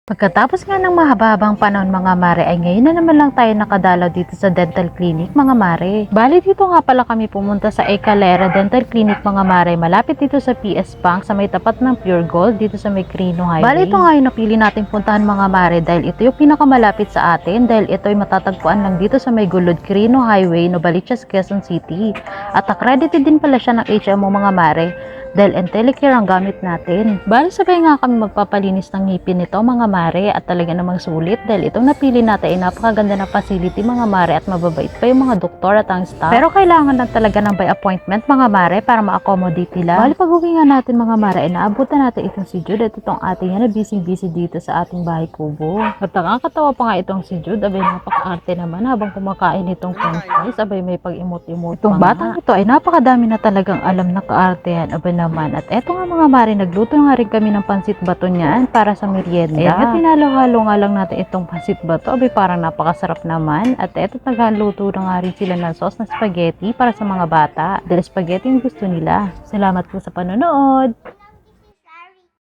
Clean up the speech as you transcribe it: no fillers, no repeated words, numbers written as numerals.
Pagkatapos nga ng mahaba-habang panahon mga mare ay ngayon na naman lang tayo nakadalaw dito sa dental clinic mga mare. Bali dito nga pala kami pumunta sa Ecalera Dental Clinic mga mare, malapit dito sa PS Bank sa may tapat ng Pure Gold dito sa may Quirino Highway. Bali ito nga yung napili nating puntahan mga mare dahil ito yung pinakamalapit sa atin dahil ito ay matatagpuan lang dito sa may Gulod Quirino Highway, Novaliches, Quezon City. At accredited din pala siya ng HMO mga mare dahil Entelecare ang gamit natin. Bali sabay nga kami magpapalinis ng ngipin nito mga mare at talaga namang sulit dahil itong napili natin ay napakaganda na facility mga mare at mababait pa yung mga doktor at ang staff. Pero kailangan lang talaga ng by appointment mga mare para ma-accommodate nila. Bali pag uwi nga natin mga mare ay naabutan natin itong si Jude at itong ating na busy dito sa ating bahay kubo. At nakakatawa pa nga itong si Jude, abay napaka-arte naman habang kumakain itong french fries, abay may pag-emote-emote. Itong batang ito ay napakadami na talagang alam na kaartehan, abay naman. At eto nga mga mare, nagluto nga rin kami ng pansit bato niyan para sa merienda. At pinalo-halo nga lang natin itong pansit bato, abay parang napakasarap naman. At eto naghaluto na nga rin sila ng sauce na spaghetti para sa mga bata. Dahil spaghetti yung gusto nila. Salamat po sa panonood!